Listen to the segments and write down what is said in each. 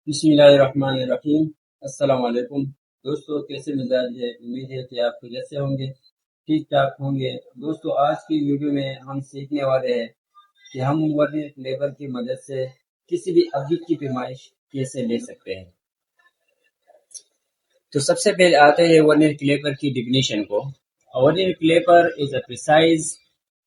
بسم اللہ الرحمن الرحیم۔ السلام علیکم دوستو، کیسے مزاج ہے؟ امید ہے کہ آپ خیریت سے ہوں گے، ٹھیک ٹھاک ہوں گے۔ دوستو، آج کی ویڈیو میں ہم سیکھنے والے ہیں کہ ہم ورنر کلیپر کی مدد سے کسی بھی آبجیکٹ کی پیمائش کیسے لے سکتے ہیں۔ تو سب سے پہلے آتے ہیں ورنر کلیپر کی ڈیفینیشن کو۔ Vernier caliper is a precise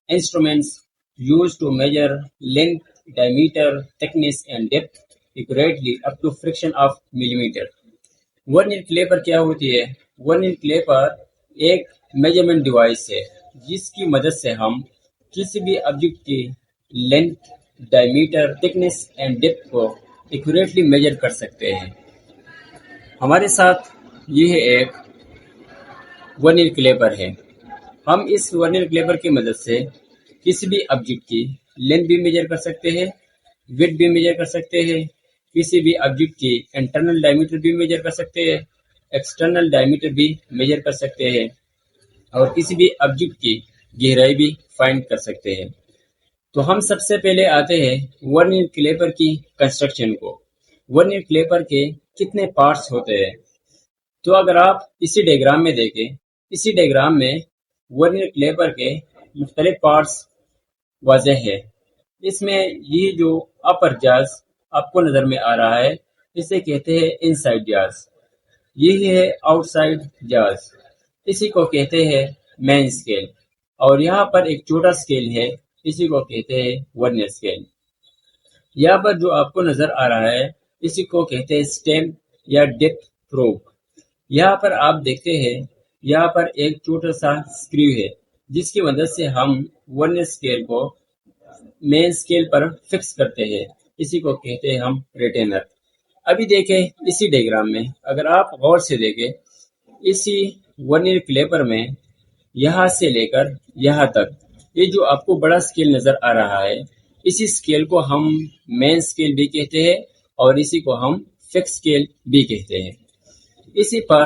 instruments used to measure length, diameter, thickness and depth accurately up to fraction of millimeter۔ Vernier caliper کیا ہوتی ہے؟ ورنر کلیپر ایک میجرمنٹ ڈیوائس ہے جس کی مدد سے ہم کسی بھی آبجیکٹ کی length, diameter, thickness and depth کو ایکوریٹلی میجر کر سکتے ہیں۔ ہمارے ساتھ یہ ایک ورنر کلیپر ہے۔ ہم اس ورنر کلیپر کی مدد سے کسی بھی آبجیکٹ کی لینتھ بھی میجر کر سکتے ہیں، وڈتھ بھی میجر کر سکتے ہیں، کسی بھی آبجیکٹ کی انٹرنل ڈائمیٹر بھی میجر کر سکتے ہیں، ایکسٹرنل ڈائمیٹر بھی میجر کر سکتے ہیں، اور کسی بھی آبجیکٹ کی گہرائی بھی فائنڈ کر سکتے ہیں۔ تو ہم سب سے پہلے آتے ہیں ورنر کلیپر کی کنسٹرکشن کو۔ ورنر کلیپر کے کتنے پارٹس ہوتے ہیں؟ تو اگر آپ اسی ڈائیگرام میں دیکھیں، اسی ڈائیگرام میں ورنر کلیپر کے مختلف پارٹس واضح ہے۔ اس میں یہ جو اپر جاز آپ کو نظر میں آ رہا ہے، اسے کہتے ہیں ان سائڈ جاز۔ یہ ہے آؤٹ سائڈ جاز، اسی کو کہتے ہیں مین اسکیل۔ اور یہاں پر ایک چھوٹا اسکیل ہے، اسی کو کہتے ہیں ورنر اسکیل۔ یہاں پر جو آپ کو نظر آ رہا ہے، اسی کو کہتے ہیں سٹیم یا ڈیپتھ پروب۔ یہاں پر آپ دیکھتے ہیں، یہاں پر ایک چھوٹا سا اسکریو ہے جس کی مدد سے ہم ورنر اسکیل کو مین اسکیل پر فکس کرتے ہیں، اسی کو کہتے ہیں ہم ریٹینر۔ ابھی دیکھیں اسی ڈائیگرام میں، اگر آپ غور سے دیکھیں، اسی ورنر کلیپر میں یہاں سے لے کر یہاں تک یہ جو آپ کو بڑا اسکیل نظر آ رہا ہے، اسی اسکیل کو ہم مین اسکیل بھی کہتے ہیں اور اسی کو ہم فکس اسکیل بھی کہتے ہیں۔ اسی پر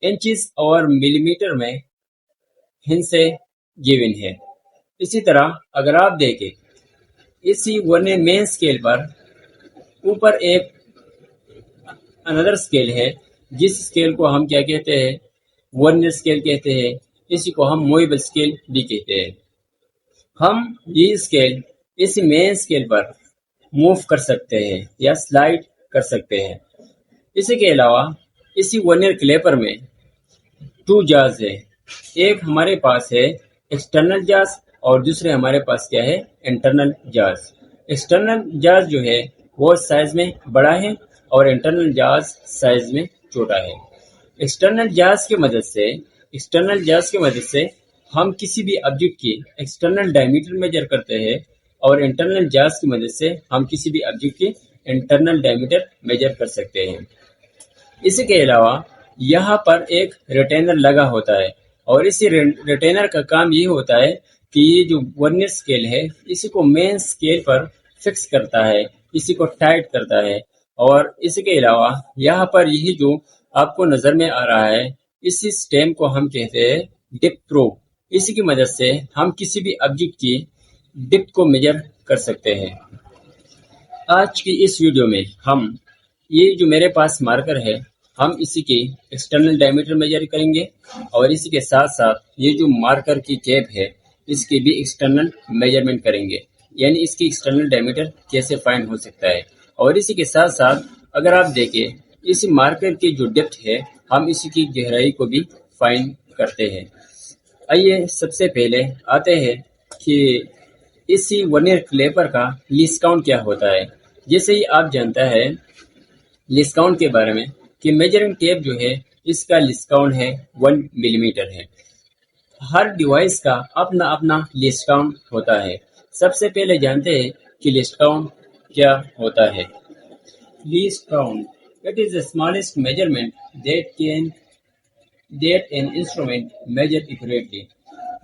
انچز اور ملی میٹر میں ہندسے گیون ہے۔ اسی طرح اگر آپ دیکھیں، اسی ورنر مین اسکیل پر اوپر ایک اندر اسکیل ہے، جس اسکیل کو ہم کیا کہتے ہیں؟ ورنر اسکیل کہتے ہیں، اسی کو ہم موویبل اسکیل بھی کہتے ہیں۔ ہم یہ اسکیل اس مین اسکیل پر موو کر سکتے ہیں یا سلائڈ کر سکتے ہیں۔ اسی کے علاوہ اسی ورنر کلیپر میں 2 جاز ہے، ایک ہمارے پاس ہے ایکسٹرنل جاز اور دوسرے ہمارے پاس کیا ہے؟ Internal jazz. ایکسٹرنل جاز جو ہے وہ سائز میں بڑا ہے اور انٹرنل جاز سائز میں چھوٹا ہے۔ ایکسٹرنل جاز کی مدد سے ہم کسی بھی آبجیکٹ کی ایکسٹرنل ڈائمیٹر میجر کرتے ہیں اور انٹرنل جاز کی مدد سے ہم کسی بھی آبجیکٹ کی انٹرنل ڈائمیٹر میجر کر سکتے ہیں۔ اسی کے علاوہ یہاں پر ایک ریٹینر لگا ہوتا ہے، اور اسی ریٹینر کا کام یہ ہوتا ہے کہ یہ جو ورنر اسکیل ہے، اسی کو مین اسکیل پر فکس کرتا ہے، اسی کو ٹائٹ کرتا ہے۔ اور اسی کے علاوہ یہاں پر یہی جو آپ کو نظر میں آ رہا ہے، اسی سٹیم کو ہم کہتے ہیں ڈیپتھ پروب۔ اسی کی مدد سے ہم کسی بھی آبجیکٹ کی ڈیپتھ کو میجر کر سکتے ہیں۔ آج کی اس ویڈیو میں ہم یہ جو میرے پاس مارکر ہے، ہم اسی کی ایکسٹرنل ڈائمیٹر میجر کریں گے، اور اسی کے ساتھ ساتھ یہ جو مارکر کی کیپ ہے، اس کی بھی ایکسٹرنل میجرمنٹ کریں گے، یعنی اس کی ایکسٹرنل ڈائمیٹر کیسے فائنڈ ہو سکتا ہے۔ اور اسی کے ساتھ ساتھ اگر آپ دیکھیں، اس مارکر کی جو ڈیپتھ ہے، ہم اسی کی گہرائی کو بھی فائنڈ کرتے ہیں۔ آئیے سب سے پہلے آتے ہیں کہ اسی ورنر کلیپر کا لیسٹ کاؤنٹ کیا ہوتا ہے۔ جیسے ہی آپ جانتا ہے لیسٹ کاؤنٹ کے بارے میں کہ میجرنگ ٹیپ جو ہے اس کا لیسٹ کاؤنٹ ہے 1 ملی میٹر ہے۔ ہر ڈیوائس کا اپنا اپنا لیسٹ کاؤنٹ ہوتا ہے۔ سب سے پہلے جانتے ہیں کہ لیسٹ کاؤنٹ کیا ہوتا ہے۔ Least count it is the smallest measurement that an instrument measure accurately۔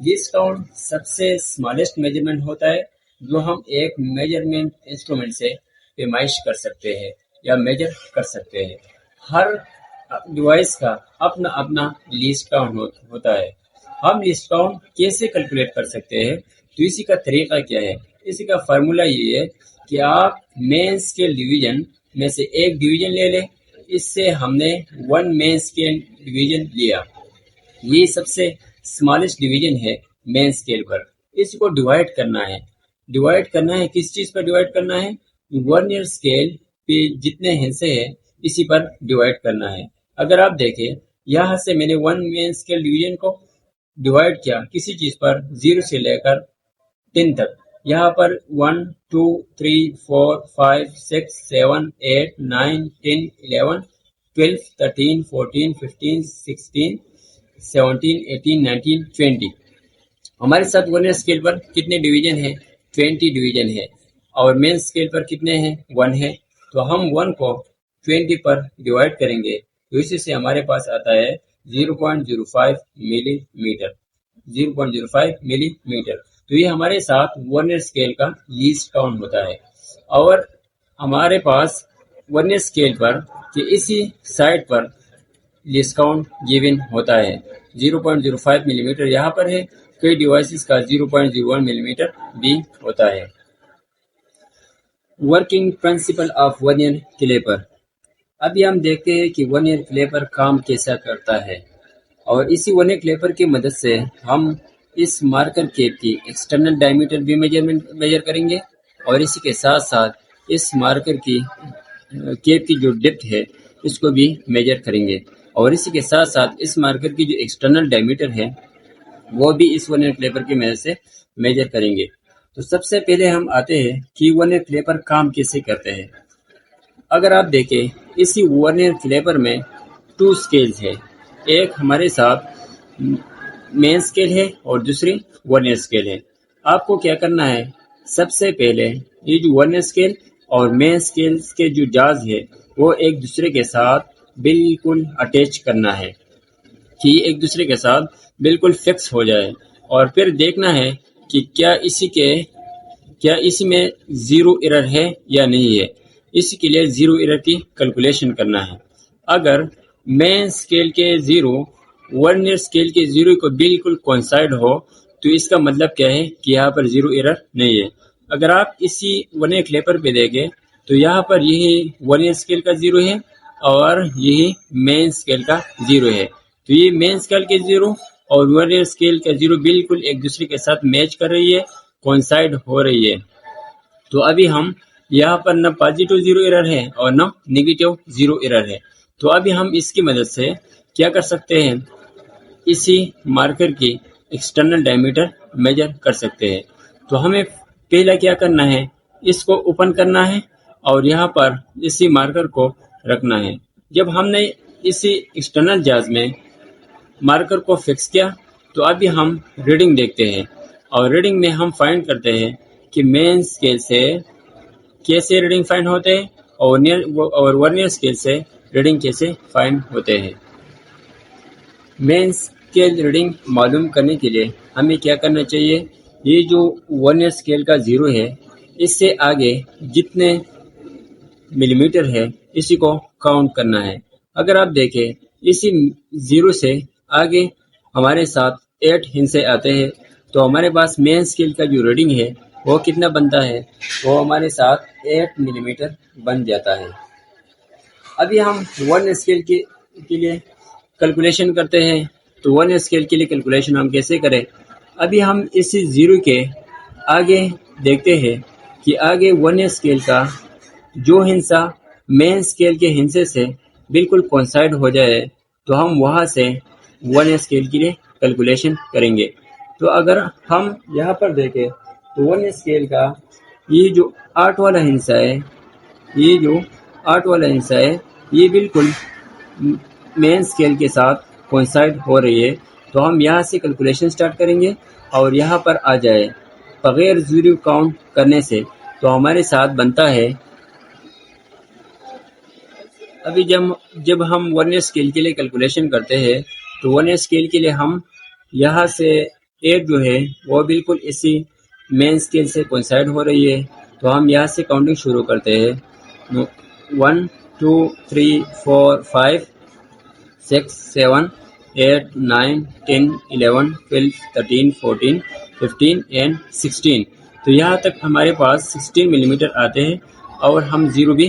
Least count سب سے اسمالسٹ میجرمنٹ ہوتا ہے جو ہم ایک میجرمنٹ انسٹرومنٹ سے پیمائش کر سکتے ہیں یا میجر کر سکتے ہیں۔ ہر ڈیوائس کا اپنا اپنا لیسٹ کاؤنٹ ہوتا ہے۔ ہم لیسٹ کاؤنٹ کیسے کیلکولیٹ کر سکتے ہیں؟ تو اسی کا طریقہ کیا ہے؟ اسی کا فارمولا یہ ہے کہ آپ مین اسکیل ڈویژن میں سے ایک ڈویژن لے لیں. اس سے ہم نے 1 مین اسکیل ڈویژن لیا. یہ سب سے اسمالسٹ ڈویژن ہے مین اسکیل پر. اس کو ڈیوائڈ کرنا ہے. ڈیوائڈ کرنا ہے کس چیز پر ڈیوائڈ کرنا ہے؟ ورنیئر اسکیل پہ جتنے حصے ہیں اسی پر ڈیوائڈ کرنا ہے. اگر آپ دیکھیں یہاں سے میں نے 1 مین اسکیل ڈویژن کو ڈیوائڈ کیا کسی چیز پر 0 سے لے کر 10 تک. یہاں پر 1 2 3 4 5 6 7 8 9 10 11 12 13 14 15 16 17 18 19 20. ہمارے ساتھ ورنیئر اسکیل پر کتنے ڈویژن ہیں؟ 20 ڈویژن ہے. اور مین اسکیل پر کتنے ہیں؟ 1 ہے. تو ہم 1 کو 20 پر ڈیوائڈ کریں گے تو اسی سے ہمارے پاس آتا ہے 0.05 ملی میٹر. 0.05 ملی میٹر. تو یہ ہمارے ساتھ ورنیئر اسکیل کا لیسٹ کاؤنٹ ہوتا ہے. اور ہمارے پاس ورنیئر اسکیل پر کہ اسی سائٹ پر لیسٹ کاؤنٹ گیون ہوتا ہے. 0.05 ملی میٹر یہاں پر ہے. کئی ڈیوائسز کا 0.01 ملی میٹر بھی ہوتا ہے. Working principle of vernier caliper. ابھی ہم دیکھتے ہیں کہ ورنیئر کلیپر کام کیسا کرتا ہے. اور اسی ورنیئر کلیپر کی مدد سے ہم اس مارکر کیپ کی ایکسٹرنل ڈائیمیٹر بھی میجر کریں گے اور اسی کے ساتھ ساتھ اس مارکر کی کیپ کی جو ڈیپتھ ہے اس کو بھی میجر کریں گے اور اسی کے ساتھ ساتھ اس مارکر کی جو ایکسٹرنل ڈائیمیٹر ہے وہ بھی اس ورنیئر کلیپر کی مدد سے میجر کریں گے. تو سب سے پہلے ہم آتے ہیں کہ ورنیئر کلیپر کام کیسے کرتے ہیں. اگر آپ دیکھیں اسی ورنیئر کلیپر میں 2 اسکیلز ہے. ایک ہمارے ساتھ مین اسکیل ہے اور دوسری ورنیئر اسکیل ہے. آپ کو کیا کرنا ہے؟ سب سے پہلے یہ جو ورنیئر اسکیل اور مین اسکیل کے جو جاز ہے وہ ایک دوسرے کے ساتھ بالکل اٹیچ کرنا ہے کہ ایک دوسرے کے ساتھ بالکل فکس ہو جائے. اور پھر دیکھنا ہے کہ کیا اسی میں 0 ایرر ہے یا نہیں ہے. اسی کے لیے 0 ایرر کی کیلکولیشن کرنا ہے. اگر مین اسکیل کے 0 ورنیئر اسکیل کے 0 کو بالکل کوئنسائڈ ہو تو اس کا مطلب کیا ہے کہ یہاں پر 0 ایرر نہیں ہے. اگر آپ اسی ورنیئر کلیپر پہ دیکھیں تو یہاں پر یہی ورنیئر اسکیل کا 0 ہے اور یہی مین اسکیل کا 0 ہے. تو یہ مین اسکیل کے 0 اور ورنیئر اسکیل کا 0 بالکل ایک دوسرے کے ساتھ میچ کر رہی ہے، کوئنسائڈ ہو رہی ہے. تو ابھی ہم یہاں پر نہ پازیٹیو 0 ایرر ہے اور نہ نیگیٹیو 0 ایرر ہے. تو ابھی ہم اس کی مدد سے کیا کر سکتے ہیں؟ اسی مارکر کی ایکسٹرنل ڈائیمیٹر میجر کر سکتے ہیں. تو ہمیں پہلا کیا کرنا ہے؟ اس کو اوپن کرنا ہے اور یہاں پر اسی مارکر کو رکھنا ہے. جب ہم نے اسی ایکسٹرنل جاز میں مارکر کو فکس کیا تو ابھی ہم ریڈنگ دیکھتے ہیں اور ریڈنگ میں ہم فائنڈ کرتے ہیں کہ مین اسکیل سے کیسے ریڈنگ فائنڈ ہوتے ہیں اور ورنیئر اسکیل سے ریڈنگ کیسے فائنڈ ہوتے ہیں. مین اسکیل ریڈنگ معلوم کرنے کے لیے ہمیں کیا کرنا چاہیے؟ یہ جو ورنیئر اسکیل کا 0 ہے اس سے آگے جتنے ملی میٹر ہے اسی کو کاؤنٹ کرنا ہے. اگر آپ دیکھیں اسی 0 سے آگے ہمارے ساتھ 8 ہندسے آتے ہیں تو ہمارے پاس مین اسکیل کا جو ریڈنگ ہے وہ کتنا بنتا ہے؟ وہ ہمارے ساتھ 8 ملی میٹر بن جاتا ہے. ابھی ہم ورنیئر اسکیل کے لیے کیلکولیشن کرتے ہیں. تو ورنیئر اسکیل کے لیے کیلکولیشن ہم کیسے کریں؟ ابھی ہم اسی 0 کے آگے دیکھتے ہیں کہ آگے ورنیئر اسکیل کا جو ہندسہ مین اسکیل کے ہندسے سے بالکل کوئنسائڈ ہو جائے تو ہم وہاں سے ورنیئر اسکیل کے لیے کیلکولیشن کریں گے. تو اگر ہم یہاں پر دیکھیں تو ورنیئر اسکیل کا یہ جو 8 والا ہندسہ ہے یہ بالکل مین اسکیل کے ساتھ کوئنسائڈ ہو رہی ہے. تو ہم یہاں سے کیلکولیشن سٹارٹ کریں گے اور یہاں پر آ جائے بغیر 0 کاؤنٹ کرنے سے تو ہمارے ساتھ بنتا ہے. ابھی جب ہم ورنیئر اسکیل کے لیے کیلکولیشن کرتے ہیں تو ورنیئر اسکیل کے لیے ہم یہاں سے 8 جو ہے وہ بالکل اسی مین اسکیل سے کوئنسائڈ ہو رہی ہے. تو ہم یہاں سے کاؤنٹنگ شروع کرتے ہیں. 1 2 3 4 5 6 7 8 9 10 11 12 13 14 15 and 16. تو یہاں تک ہمارے پاس 16 ملی میٹر آتے ہیں اور ہم 0 بھی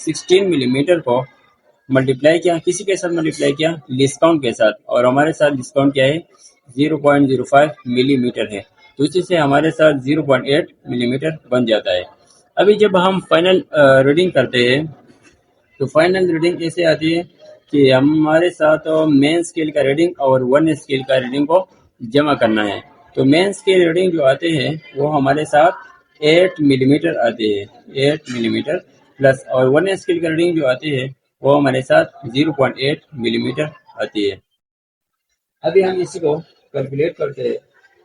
16 ملی میٹر کو ملٹیپلائی کیا، کسی کے ساتھ ملٹیپلائی کیا، لیسٹ کاؤنٹ کے ساتھ، اور ہمارے ساتھ لیسٹ کاؤنٹ کیا ہے 0.05 ملی میٹر ہے، تو اسی سے ہمارے ساتھ 0.8 ملی میٹر بن جاتا ہے۔ ابھی جب ہم فائنل ریڈنگ کرتے ہیں تو فائنل ریڈنگ ایسے آتی ہے کہ ہمارے ساتھ مین اسکیل کا ریڈنگ اور ون اسکیل کا ریڈنگ کو جمع کرنا ہے۔ تو مین اسکیل ریڈنگ جو آتے ہیں وہ ہمارے ساتھ 8 ملی میٹر آتے ہیں، 8 ملی میٹر پلس، اور ون اسکیل کا ریڈنگ جو آتے ہیں وہ ہمارے ساتھ 0.8 ملی میٹر آتی ہے۔ ابھی ہم اسی کو کیلکولیٹ کرتے ہیں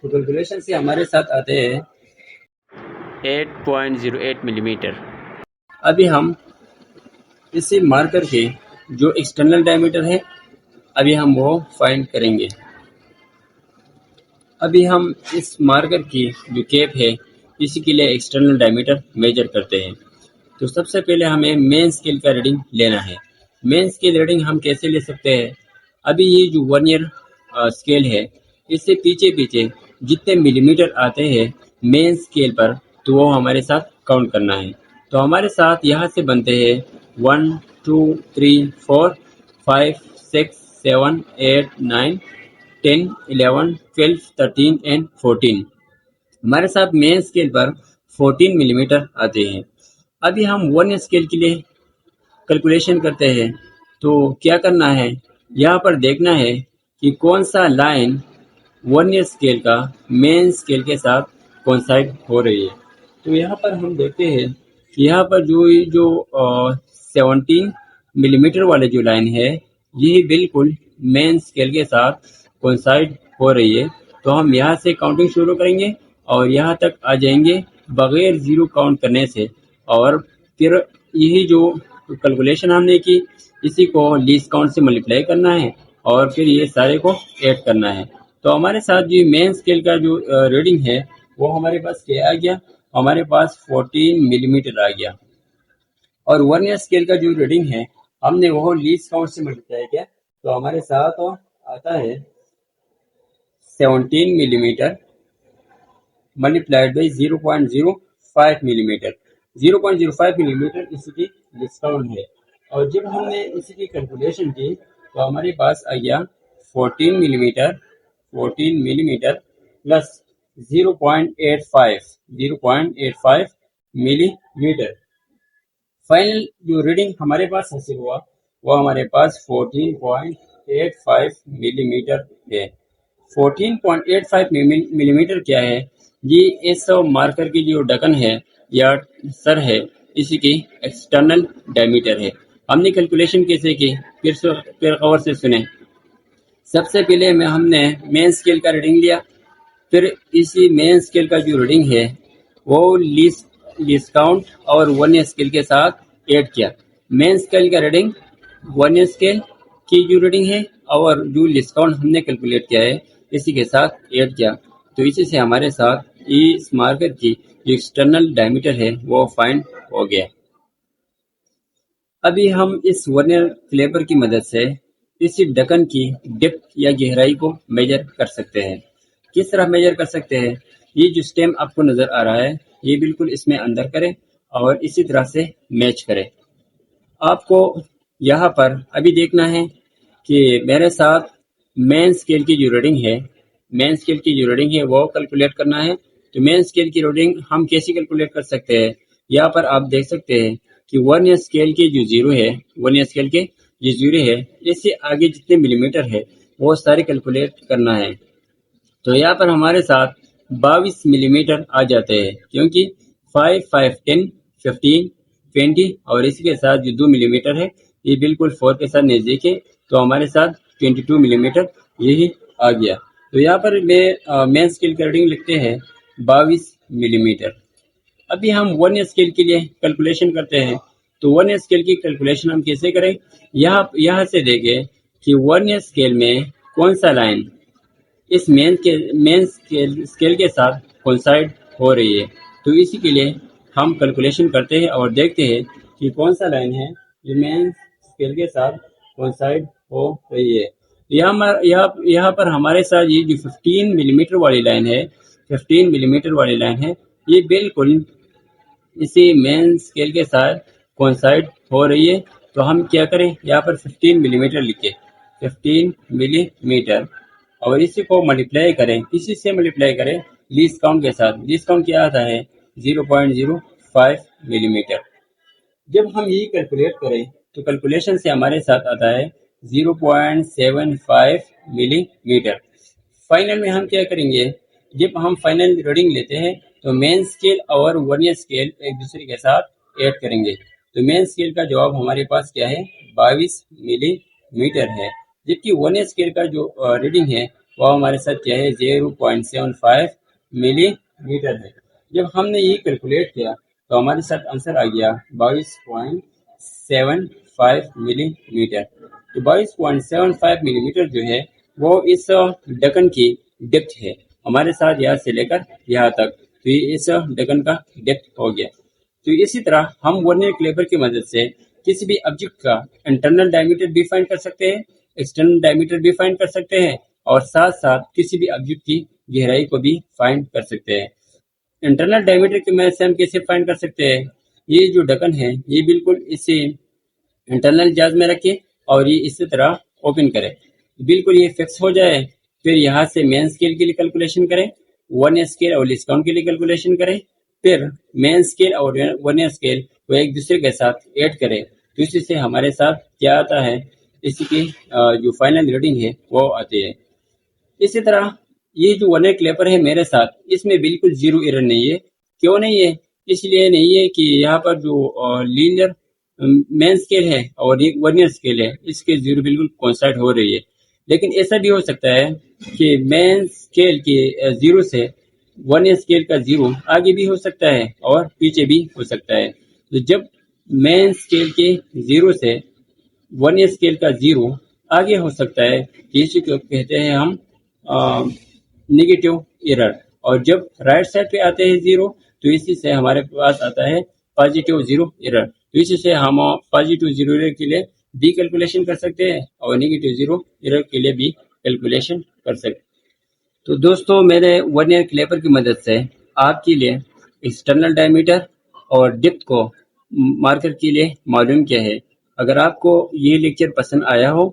تو کیلکولیشن سے ہمارے ساتھ آتے ہیں 8.08 ملی میٹر۔ ابھی ہم اسی مارکر کے جو ایکسٹرنل ڈائیمیٹر ہے ابھی ہم وہ فائنڈ کریں گے۔ ابھی ہم اس مارکر کی جو کیپ ہے اسی کے لیے ایکسٹرنل ڈائیمیٹر میجر کرتے ہیں۔ تو سب سے پہلے ہمیں مین اسکیل کا ریڈنگ لینا ہے۔ مین اسکیل ریڈنگ ہم کیسے لے سکتے ہیں؟ ابھی یہ جو ورنیئر اسکیل ہے اس سے پیچھے پیچھے جتنے ملی میٹر آتے ہیں مین اسکیل پر تو وہ ہمارے ساتھ کاؤنٹ کرنا ہے۔ تو ہمارے ساتھ یہاں سے بنتے ہیں 1 2 3 4 5 6 7 8 9 10 11 12 13 and 14۔ ہمارے ساتھ مین اسکیل پر 14 ملی میٹر آتے ہیں۔ ابھی ہم ون اسکیل کے لیے کیلکولیشن کرتے ہیں تو کیا کرنا ہے، یہاں پر دیکھنا ہے کہ کون سا لائن ون اسکیل کا مین اسکیل کے ساتھ کوئنسائڈ ہو رہی ہے۔ تو یہاں پر ہم دیکھتے ہیں کہ یہاں پر جو 17 ملی میٹر والے جو لائن ہے یہ بالکل مین اسکیل کے ساتھ کوئنسائڈ ہو رہی ہے۔ تو ہم یہاں سے کاؤنٹنگ شروع کریں گے اور یہاں تک آ جائیں گے بغیر زیرو کاؤنٹ کرنے سے، اور پھر یہی جو کیلکولیشن ہم نے کی اسی کو لیسٹ کاؤنٹ سے ملٹیپلائی کرنا ہے اور پھر یہ سارے کو ایڈ کرنا ہے۔ تو ہمارے ساتھ جو مین اسکیل کا جو ریڈنگ ہے وہ ہمارے پاس کیا آ گیا، ہمارے پاس 14 ملی میٹر آ گیا، اور ورنیئر اسکیل کا جو ریڈنگ ہے ہم نے وہ لیسٹ کاؤنٹ سے ملٹیپلائی کیا تو ہمارے ساتھ آتا ہے 17 ملی میٹر ملٹیپلائڈ بائی 0.05 ملی میٹر۔ 0.05 ملی میٹر اسی کی لیسٹ کاؤنٹ ہے، اور جب ہم نے اسی کی کیلکولیشن کی تو ہمارے پاس آ گیا 14 ملی میٹر پلس 0.85 ملی میٹر۔ فائنل جو ریڈنگ ہمارے پاس حاصل ہوا وہ ہمارے پاس 14.85 ملی میٹر ہے۔ 14.85 ملی میٹر کیا ہے؟ یہ اس مارکر کی جو ڈکن ہے یا سر ہے اسی کی ایکسٹرنل ڈائیمیٹر ہے۔ ہم نے کیلکولیشن کیسے کی پھر غور سے سنیں۔ سب سے پہلے ہم نے مین اسکیل کا ریڈنگ لیا، پھر اسی مین اسکیل کا جو ریڈنگ ہے وہ لیسٹ کاؤنٹ اور ون اسکیل کے ساتھ ایڈ کیا۔ مین اسکیل کا ریڈنگ ون اسکیل کی جو ریڈنگ ہے اور جو لیسٹ کاؤنٹ ہم نے کیلکولیٹ کیا ہے اسی کے ساتھ ایڈ کیا، تو اسی سے ہمارے ساتھ اس مارکر کی جو ایکسٹرنل ڈائیمیٹر ہے وہ فائنڈ ہو گیا۔ ابھی ہم اس ورنیئر کلیپر کی مدد سے اسی ڈکن کی ڈیپتھ یا گہرائی کو میجر کر سکتے ہیں۔ کس طرح میجر کر سکتے ہیں؟ یہ جو سٹیم آپ کو نظر آ رہا ہے یہ بالکل اس میں اندر کریں اور اسی طرح سے میچ کریں۔ آپ کو یہاں پر ابھی دیکھنا ہے کہ میرے ساتھ مین اسکیل کی جو ریڈنگ ہے وہ کیلکولیٹ کرنا ہے۔ تو مین اسکیل کی ریڈنگ ہم کیسے کیلکولیٹ کر سکتے ہیں؟ یہاں پر آپ دیکھ سکتے ہیں کہ ورنیئر اسکیل کے جو زیرو ہے اس سے آگے جتنے ملی میٹر ہے وہ سارے کیلکولیٹ کرنا ہے۔ تو یہاں پر ہمارے ساتھ 22 ملی میٹر آ جاتے ہیں، کیونکہ 5 5 10 15 20 اور اسی کے ساتھ جو 2 ملی میٹر ہے یہ بالکل 4 کے ساتھ نزدیک ہے، تو ہمارے ساتھ 22 ملی میٹر یہی آ گیا۔ تو یہاں پر مین اسکیل کا ریڈنگ لکھتے ہیں 22 ملی میٹر۔ ابھی ہم ون اسکیل کے لیے کیلکولیشن کرتے ہیں، تو ون اسکیل کی کیلکولیشن ہم کیسے کریں؟ یہاں سے دیکھیں کہ ون اسکیل میں کون سا لائن اس مین اسکیل کے ساتھ کوئنسائڈ ہو رہی ہے، تو اسی کے لیے ہم کیلکولیشن کرتے ہیں اور دیکھتے ہیں کہ کون سا لائن ہے جو مین اسکیل کے ساتھ کوئنسائڈ ہو رہی ہے۔ یہاں پر ہمارے ساتھ یہ جو 15 ملی میٹر والی لائن ہے یہ بالکل اسی مین اسکیل کے ساتھ کوئنسائڈ ہو رہی ہے، تو ہم کیا کریں، یہاں پر 15 ملی میٹر لکھیں، 15 ملی میٹر، اور اسی کو ملٹیپلائی کریں، کسی سے ملٹیپلائی کریں لیسٹ کاؤنٹ کے ساتھ. لیسٹ کاؤنٹ کیا آتا ہے 0.05 ملی میٹر. جب ہم یہ کیلکولیٹ کریں تو کیلکولیشن سے ہمارے ساتھ آتا ہے 0.75 ملی میٹر. فائنل میں ہم کیا کریں گے، جب ہم فائنل ریڈنگ لیتے ہیں تو مین اسکیل اور ورنیئر اسکیل ایک دوسرے کے ساتھ ایڈ کریں گے. تو مین اسکیل کا جواب ہمارے پاس کیا ہے 22 ملی میٹر ہے، جبکہ ورنیئر اسکیل کا جو ریڈنگ ہے وہ ہمارے ساتھ کیا ہے 0.75 ملی میٹر ہے. جب ہم نے یہ کیلکولیٹ کیا تو ہمارے ساتھ آنسر آ گیا 22.75 ملی میٹر. تو 22.75 ملی میٹر جو ہے وہ اس ڈکن کی ڈیپتھ ہے ہمارے ساتھ یہاں سے لے کر یہاں تک. تو یہ اس ڈکن کا ڈیپتھ ہو گیا. تو اسی طرح ہم ورنیئر کیلیپر کی مدد سے کسی بھی آبجیکٹ کا انٹرنل ڈائمیٹر بھی فائنڈ کر سکتے ہیں، ایکسٹرنل ڈائمیٹر بھی فائنڈ کر سکتے ہیں، اور ساتھ ساتھ کسی بھی آبجیکٹ کی گہرائی کو بھی فائنڈ کر سکتے ہیں. انٹرنل ڈائمیٹر کی مدد سے ہم کیسے فائنڈ کر سکتے ہیں، یہ جو ڈکن ہے یہ بالکل اسی انٹرنل جاز میں رکھے اور یہ اسی طرح اوپن کرے، بالکل یہ فکس ہو جائے. پھر یہاں سے مین اسکیل کے لیے کیلکولیشن کریں، ورنیئر اسکیل اور لیسٹ کاؤنٹ کے لیے کیلکولیشن کریں، پھر مین اسکیل اور ورنیئر اسکیل وہ ایک دوسرے کے ساتھ ایڈ کریں. تو اسی سے ہمارے ساتھ کیا آتا ہے، اسی کی جو فائنل ریڈنگ ہے وہ آتی ہے. اسی طرح یہ جو ورنیئر کیلیپر ہے میرے ساتھ، اس میں بالکل زیرو ایرر نہیں ہے. کیوں نہیں ہے؟ اس لیے نہیں ہے کہ یہاں پر جو لینئر مین اسکیل ہے اور ورنیئر اسکیل ہے اس کے زیرو بالکل کوئنسائڈ ہو رہی ہے. لیکن ایسا بھی ہو سکتا ہے کہ مین اسکیل کے زیرو سے ورنیئر اسکیل کا زیرو آگے بھی ہو سکتا ہے اور پیچھے بھی ہو سکتا ہے. تو جب مین اسکیل کے زیرو سے ورنیئر اسکیل کا زیرو آگے ہو سکتا ہے اسی کو کہتے ہیں ہم نیگیٹو ایرر. اور جب رائٹ سائڈ پہ آتے ہیں زیرو تو اسی سے ہمارے پاس آتا ہے پازیٹیو زیرو ایرر. تو اسی سے ہم پازیٹیو زیرو ایرر کے لیے بھی کیلکولیشن کر سکتے ہیں اور نیگیٹو زیرو ایرر کے لیے بھی کیلکولیشن کر سکتے ہیں. تو دوستو میرے ورنیئر کیلیپر کی مدد سے آپ کے لیے ایکسٹرنل ڈائمیٹر اور ڈیپتھ کو مارکر کے لیے معلوم کیا ہے. اگر آپ کو یہ لیکچر پسند آیا ہو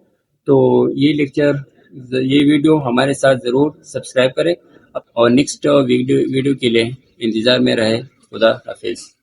تو یہ ویڈیو ہمارے ساتھ ضرور سبسکرائب کریں اور نیکسٹ ویڈیو کے لیے انتظار میں رہے. خدا حافظ.